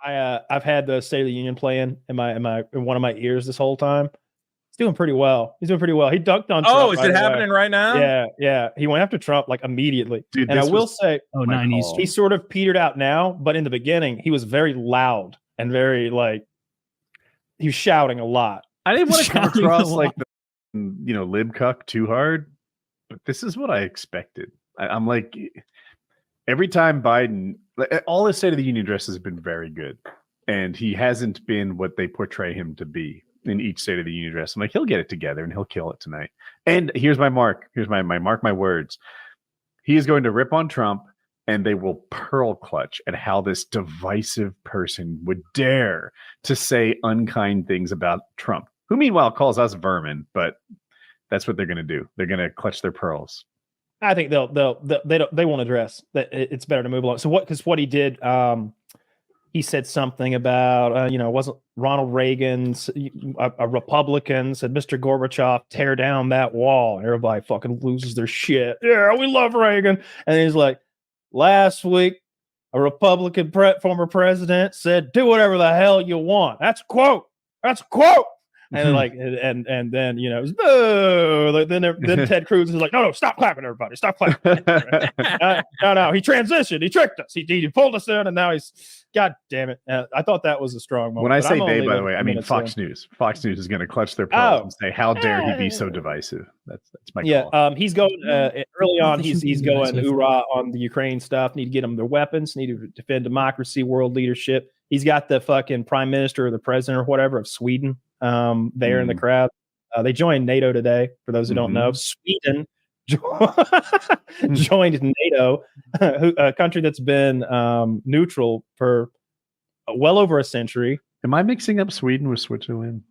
I've had the State of the Union playing in one of my ears this whole time. He's doing pretty well. He dunked on Trump. Oh, is it happening right now? Yeah. He went after Trump like immediately. Dude, and I will say, 90s. He sort of petered out now, but in the beginning, he was very loud and very like he was shouting a lot. I didn't want to come across like the lib cuck too hard, but this is what I expected. I'm like, every time Biden, all his State of the Union addresses have been very good, and he hasn't been what they portray him to be in each State of the Union address. I'm like, he'll get it together and he'll kill it tonight. And here's my mark. Here's my mark my words. He is going to rip on Trump, and they will pearl clutch at how this divisive person would dare to say unkind things about Trump, who meanwhile calls us vermin, but that's what they're going to do. They're going to clutch their pearls. I think they won't address that. It's better to move along. So what he did, he said something about, wasn't Ronald Reagan's a Republican said, Mr. Gorbachev, tear down that wall. And everybody fucking loses their shit. Yeah, we love Reagan. And he's like, last week, a Republican former president said, do whatever the hell you want. That's a quote. And and then it was boo. Then Ted Cruz is like, no, stop clapping, everybody, stop clapping. No, he transitioned, he tricked us, he pulled us in, and now he's, god damn it. I thought that was a strong moment. When I say they, by the way, I mean Fox News. Fox News is going to clutch their pearls and say, how dare he be so divisive? That's my call. He's going early on. He's going hoorah on the Ukraine stuff. Need to get them their weapons. Need to defend democracy, world leadership. He's got the fucking prime minister or the president or whatever of Sweden there in the crowd. They joined NATO today, for those who don't know. Sweden joined NATO, a country that's been neutral for well over a century. Am I mixing up Sweden with Switzerland?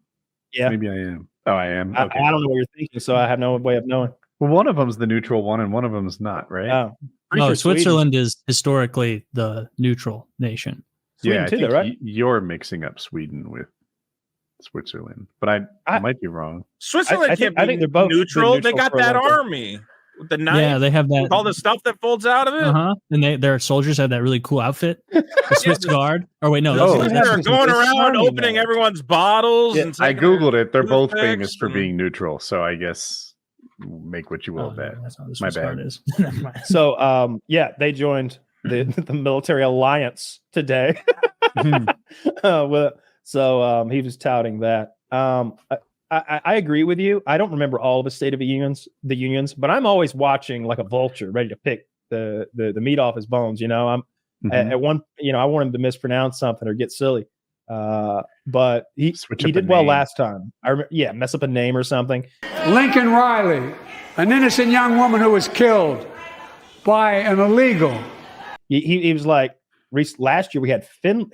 Yeah. Maybe I am. Oh, I am? Okay. I don't know what you're thinking, so I have no way of knowing. Well, one of them's the neutral one, and one of them's not, right? Oh. No, Switzerland is historically the neutral nation. Sweden I too, think right? You're mixing up Sweden with Switzerland, but I might be wrong. Switzerland I think they're both neutral. They got that army with the knife. Yeah, they have that. All the stuff that folds out of it. And their soldiers have that really cool outfit. The Swiss Guard. Or wait, no. They're going around opening everyone's bottles. Yeah, and I googled it. They're both famous for being neutral. So I guess make what you will of that. My bad. Is. So they joined the military alliance today. So he was touting that. I agree with you. I don't remember all of the State of the Unions, but I'm always watching like a vulture, ready to pick the meat off his bones. I'm at one. I want him to mispronounce something or get silly. But he did well last time. Mess up a name or something. Lincoln Riley, an innocent young woman who was killed by an illegal. He was like, last year we had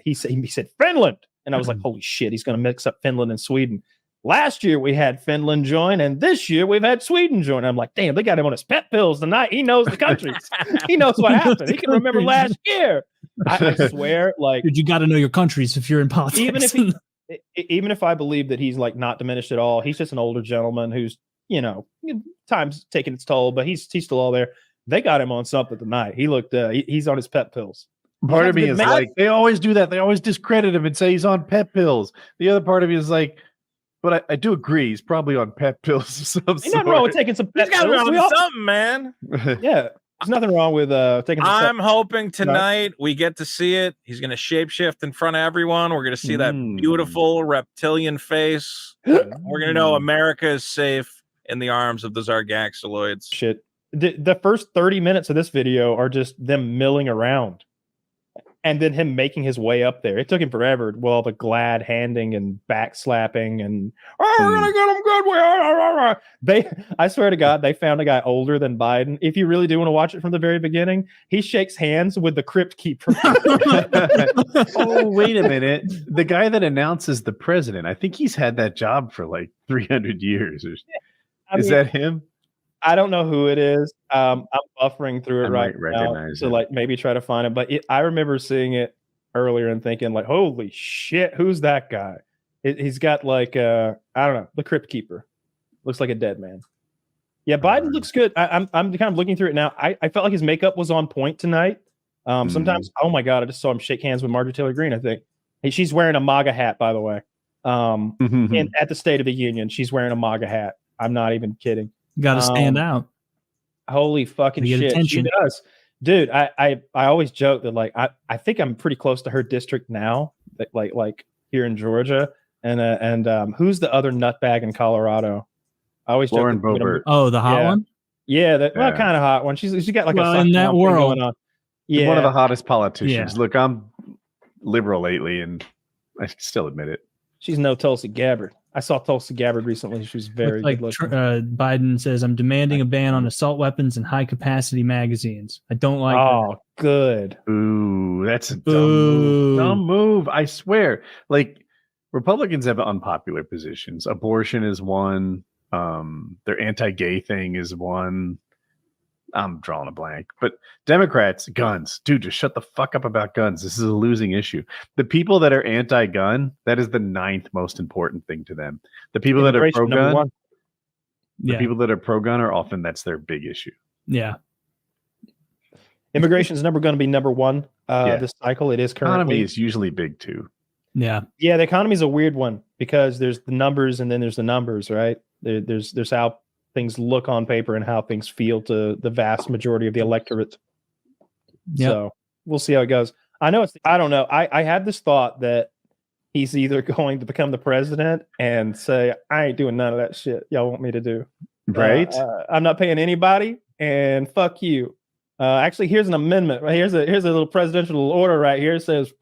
he said Finland. And I was like, holy shit, he's going to mix up Finland and Sweden. Last year we had Finland join, and this year we've had Sweden join. And I'm like, damn, they got him on his pet pills tonight. He knows the countries. He knows what happened. He can remember last year. I swear, like, dude, you got to know your countries if you're in politics. Even if I believe that he's like not diminished at all, he's just an older gentleman who's, time's taking its toll, but he's still all there. They got him on something tonight. He looked, he's on his pet pills. Part of me is like, they always do that. They always discredit him and say he's on pet pills. The other part of me is like, but I do agree. He's probably on pet pills of some sort. Ain't nothing wrong with taking some pet pills. He's got on something, man. Yeah. There's nothing wrong with taking some I'm hoping tonight we get to see it. He's going to shapeshift in front of everyone. We're going to see that beautiful reptilian face. We're going to know America is safe in the arms of the Zargaxoloids. Shit. The first 30 minutes of this video are just them milling around. And then him making his way up there. It took him forever. Well, the glad handing and back slapping and we're gonna get him good. I swear to God, they found a guy older than Biden. If you really do want to watch it from the very beginning, he shakes hands with the crypt keeper. Oh, wait a minute. The guy that announces the president, I think he's had that job for like 300 years. Is that him? I don't know who it is. I'm buffering through it right now, so like maybe try to find it. But I remember seeing it earlier and thinking like, "Holy shit, who's that guy?" He's got like I don't know, the crypt keeper. Looks like a dead man. Yeah, Biden looks good. I'm kind of looking through it now. I felt like his makeup was on point tonight. Sometimes, oh my God, I just saw him shake hands with Marjorie Taylor Greene. I think Hey, she's wearing a MAGA hat, by the way. Mm-hmm. And at the State of the Union, she's wearing a MAGA hat. I'm not even kidding. Got to stand out. Holy fucking You get shit, attention. she does, dude. I always joke that like I think I'm pretty close to her district now, like here in Georgia, and who's the other nutbag in Colorado? I always joke Lauren that, you know, Boebert. Oh, the hot one? yeah, that Yeah. kind of hot one. She got like Well, a in that thing world, going on. Yeah, One of the hottest politicians. Yeah. Look, I'm liberal lately, and I still admit it. she's no Tulsi Gabbard. I saw Tulsi Gabbard recently. She was very Like good looking. Biden says, I'm demanding a ban on assault weapons and high capacity magazines. I don't like Oh, good. Ooh, that's a Boo. dumb move. I swear. Like, Republicans have unpopular positions. Abortion is one. Their anti-gay thing is one. I'm drawing a blank. But Democrats, guns. Dude, just shut the fuck up about guns. This is a losing issue. The people that are anti-gun, that is the 9th most important thing to them. The people that are Immigration, number pro-gun, one. the people that are pro-gun are often, that's their big issue. Yeah. Immigration is never going to be number one Yeah. this cycle. It is Economy currently. is usually big too. Yeah. Yeah, the economy is a weird one because there's the numbers and then there's the numbers, right? There's how things look on paper and how things feel to the vast majority of the electorate. Yep. So we'll see how it goes. I know I don't know. I had this thought that he's either going to become the president and say, I ain't doing none of that shit y'all want me to do. Right? I'm not paying anybody and fuck you. Actually, here's an amendment. Right? Here's a little presidential order right here. It says,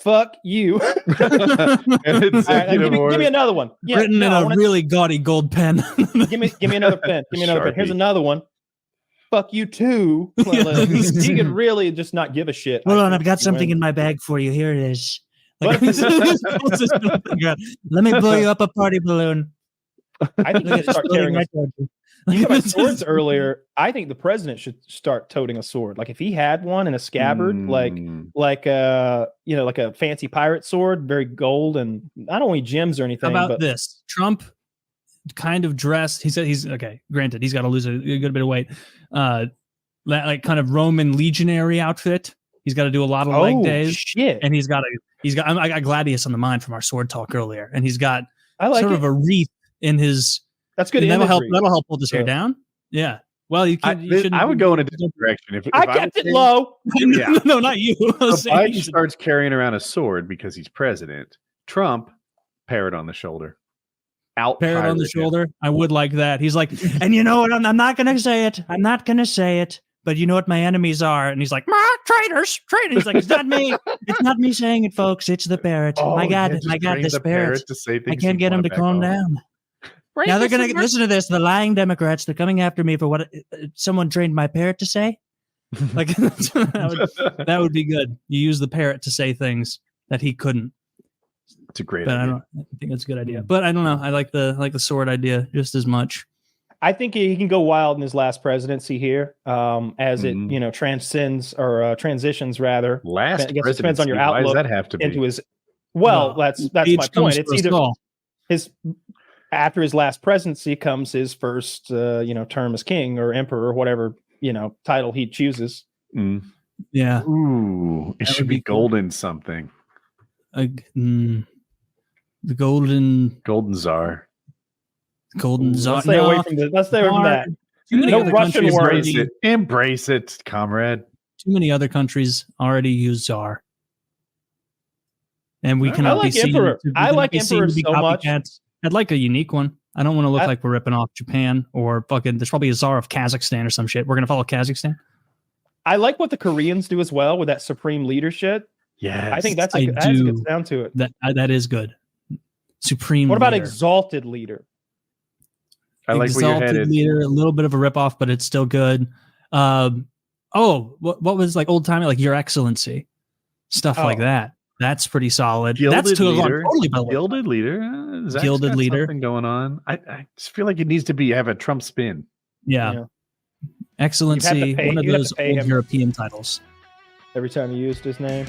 fuck you. And it's All right, give me another one. Yeah, Written no, in I a wanna- really gaudy gold pen. give me another pen. Give me another pen. Here's Sharpie. another one. Fuck you too. Well, he could really just not give a shit. Hold I on, think I've got he something wins. in my bag for you. Here it is. But- Let me blow you up a party balloon. I think he Look should at start this carrying. right towards you. You got swords earlier. I think the president should start toting a sword. Like if he had one in a scabbard, like like a fancy pirate sword, very gold, and I don't need gems or anything. How about but this? Trump kind of dressed. He said he's okay. Granted, he's got to lose a good bit of weight. Like kind of Roman legionary outfit. He's got to do a lot of leg days, shit. and he's got. I got Gladius on the mind from our sword talk earlier, and he's got I like sort it. of a wreath in his. That's good. And that'll help. imagery. That'll help hold his hair Yeah. down. Yeah. Well, you shouldn't. I would go in a different direction. If I was kept it him- low. Yeah. No, not you. I was So saying you Biden should- starts carrying around a sword because he's president. Trump, parrot on the shoulder. Out Parrot on the pirate him. shoulder. I would like that. He's like, And you know what? I'm not going to say it. I'm not going to say it. But you know what my enemies are? And he's like, traitors. He's like, it's not me. It's not me saying it, folks. It's the parrot. Oh, I got yeah, it. just I got train this the parrot. to say I things can't he get him to wanted back calm home. down. Now they're going to listen to this. The lying Democrats, they're coming after me for what someone trained my parrot to say. like that would be good. You use the parrot to say things that he couldn't. It's a great But I idea. think that's a good idea. But I don't know. I like the sword idea just as much. I think he can go wild in his last presidency here, as it Mhm. transcends or transitions rather. Last I guess it depends on your presidency, why outlook does that have to be? into his. Well, that's Age my comes point. It's first either of all. his after his last presidency comes his first term as king or emperor or whatever title he chooses. Mm. Yeah. Ooh, it That should would be be cool. golden something. The golden Czar. czar. Let's stay away from this. Let's stay away from that. Too many No other Russian countries word. Embrace already. it. Embrace it, comrade. Too many other countries already use czar. And we I cannot like be seen. emperor. we I cannot like be seen emperor to be so much. copycats. I'd like a unique one. I don't want to look I- like we're ripping off Japan or fucking. There's probably a czar of Kazakhstan or some shit. We're gonna follow Kazakhstan. I like what the Koreans do as well with that supreme leadership. Yes. I think that's I a good do. sound to it. That is good. Supreme. What about leader. exalted leader? I like where you're Exalted headed. leader? A little bit of a ripoff, but it's still good. What was like old timey, like Your Excellency, stuff like Oh. that. That's pretty solid. Gilded That's leader. totally by the way. Gilded leader. Zach's Gilded got leader. something going on. I just feel like it needs to have a Trump spin. Yeah. Yeah. Excellency, pay- one of you'd have those to pay old him. European titles. Every time you used his name.